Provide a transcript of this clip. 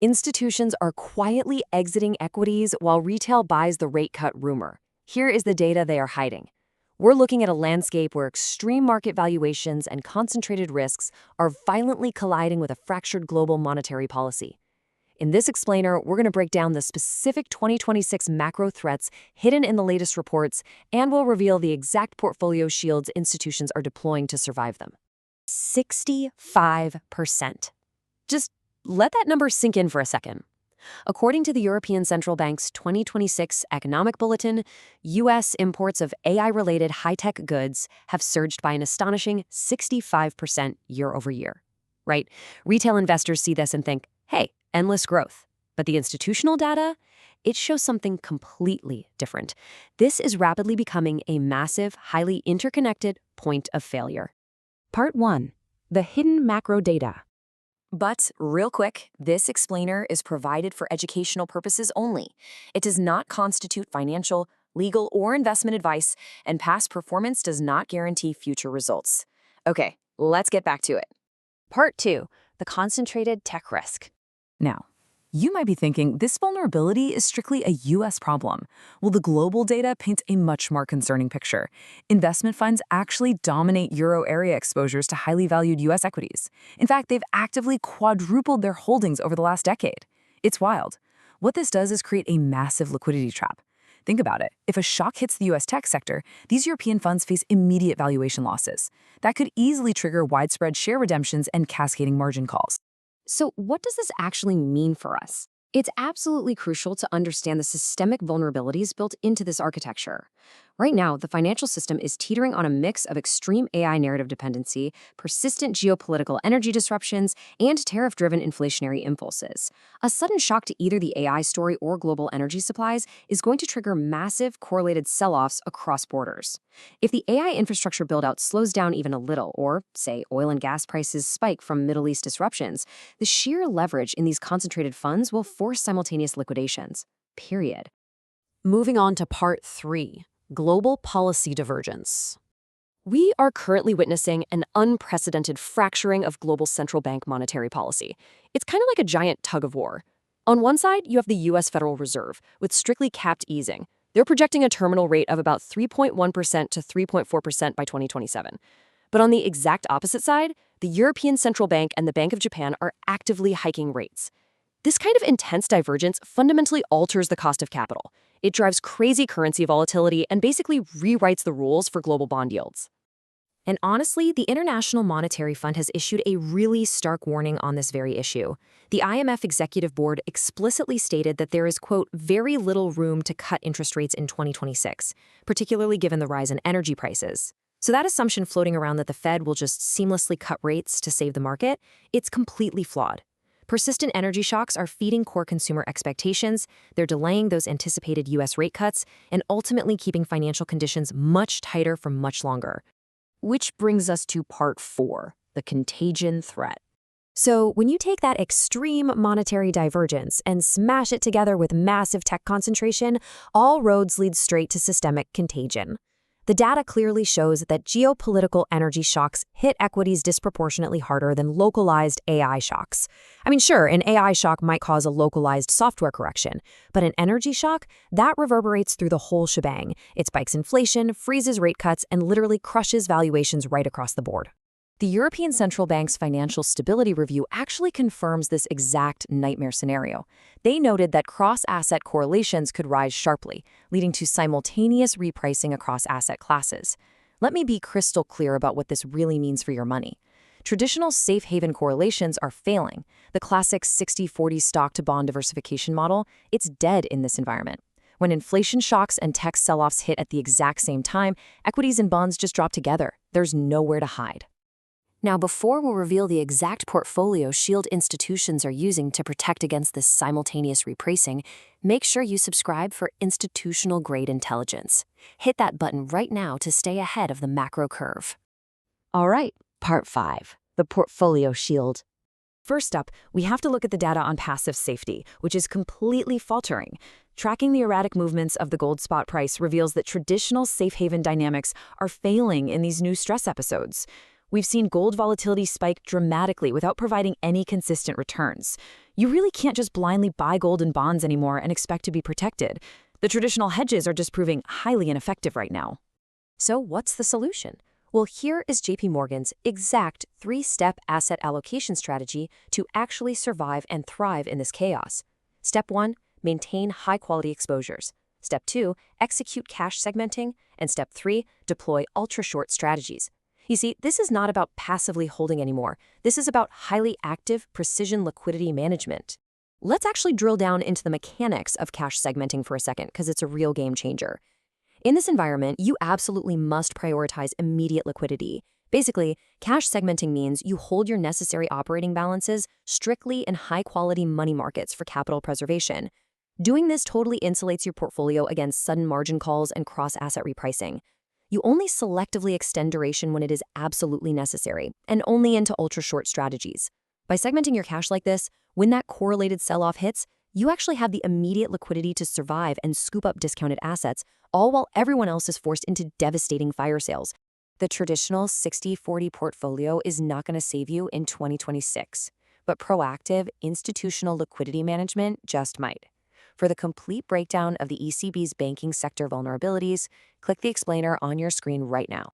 Institutions are quietly exiting equities while retail buys the rate cut rumor. Here is the data they are hiding. We're looking at a landscape where extreme market valuations and concentrated risks are violently colliding with a fractured global monetary policy. In this explainer, we're going to break down the specific 2026 macro threats hidden in the latest reports, and we'll reveal the exact portfolio shields institutions are deploying to survive them. 65%. Just let that number sink in for a second. According to the European Central Bank's 2026 Economic Bulletin, U.S. imports of AI-related high-tech goods have surged by an astonishing 65% year over year. Right? Retail investors see this and think, hey, endless growth. But the institutional data? It shows something completely different. This is rapidly becoming a massive, highly interconnected point of failure. Part 1. The hidden macro data. But, real quick, this explainer is provided for educational purposes only. It does not constitute financial, legal, or investment advice, and past performance does not guarantee future results. Okay, let's get back to it. Part 2. The concentrated tech risk. Now, you might be thinking this vulnerability is strictly a U.S. problem. Well, the global data paints a much more concerning picture. Investment funds actually dominate euro area exposures to highly valued U.S. equities. In fact, they've actively quadrupled their holdings over the last decade. It's wild. What this does is create a massive liquidity trap. Think about it. If a shock hits the U.S. tech sector, these European funds face immediate valuation losses. That could easily trigger widespread share redemptions and cascading margin calls. So what does this actually mean for us? It's absolutely crucial to understand the systemic vulnerabilities built into this architecture. Right now, the financial system is teetering on a mix of extreme AI narrative dependency, persistent geopolitical energy disruptions, and tariff-driven inflationary impulses. A sudden shock to either the AI story or global energy supplies is going to trigger massive correlated sell-offs across borders. If the AI infrastructure build-out slows down even a little, or, say, oil and gas prices spike from Middle East disruptions, the sheer leverage in these concentrated funds will force simultaneous liquidations. Period. Moving on to Part 3. Global policy divergence. We are currently witnessing an unprecedented fracturing of global central bank monetary policy. It's kind of like a giant tug of war. On one side, you have the U.S. Federal Reserve, with strictly capped easing. They're projecting a terminal rate of about 3.1% to 3.4% by 2027. But on the exact opposite side, the European Central Bank and the Bank of Japan are actively hiking rates. This kind of intense divergence fundamentally alters the cost of capital. It drives crazy currency volatility and basically rewrites the rules for global bond yields. And honestly, the International Monetary Fund has issued a really stark warning on this very issue. The IMF Executive Board explicitly stated that there is, quote, very little room to cut interest rates in 2026, particularly given the rise in energy prices. So that assumption floating around that the Fed will just seamlessly cut rates to save the market, it's completely flawed. Persistent energy shocks are feeding core consumer expectations, they're delaying those anticipated U.S. rate cuts, and ultimately keeping financial conditions much tighter for much longer. Which brings us to Part 4, the contagion threat. So when you take that extreme monetary divergence and smash it together with massive tech concentration, all roads lead straight to systemic contagion. The data clearly shows that geopolitical energy shocks hit equities disproportionately harder than localized AI shocks. I mean, sure, an AI shock might cause a localized software correction, but an energy shock, that reverberates through the whole shebang. It spikes inflation, freezes rate cuts, and literally crushes valuations right across the board. The European Central Bank's Financial Stability Review actually confirms this exact nightmare scenario. They noted that cross-asset correlations could rise sharply, leading to simultaneous repricing across asset classes. Let me be crystal clear about what this really means for your money. Traditional safe haven correlations are failing. The classic 60-40 stock-to-bond diversification model, it's dead in this environment. When inflation shocks and tech sell-offs hit at the exact same time, equities and bonds just drop together. There's nowhere to hide. Now, before we'll reveal the exact portfolio shield institutions are using to protect against this simultaneous repricing, make sure you subscribe for institutional-grade intelligence. Hit that button right now to stay ahead of the macro curve. All right, Part 5, the portfolio shield. First up, we have to look at the data on passive safety, which is completely faltering. Tracking the erratic movements of the gold spot price reveals that traditional safe haven dynamics are failing in these new stress episodes. We've seen gold volatility spike dramatically without providing any consistent returns. You really can't just blindly buy gold and bonds anymore and expect to be protected. The traditional hedges are just proving highly ineffective right now. So what's the solution? Well, here is JP Morgan's exact three-step asset allocation strategy to actually survive and thrive in this chaos. Step 1, maintain high-quality exposures. Step 2, execute cash segmenting. And Step 3, deploy ultra-short strategies. You see, this is not about passively holding anymore. This is about highly active, precision liquidity management. Let's actually drill down into the mechanics of cash segmenting for a second, because it's a real game changer. In this environment, you absolutely must prioritize immediate liquidity. Basically, cash segmenting means you hold your necessary operating balances strictly in high-quality money markets for capital preservation. Doing this totally insulates your portfolio against sudden margin calls and cross-asset repricing. You only selectively extend duration when it is absolutely necessary, and only into ultra-short strategies. By segmenting your cash like this, when that correlated sell-off hits, you actually have the immediate liquidity to survive and scoop up discounted assets, all while everyone else is forced into devastating fire sales. The traditional 60-40 portfolio is not going to save you in 2026, but proactive institutional liquidity management just might. For the complete breakdown of the ECB's banking sector vulnerabilities, click the explainer on your screen right now.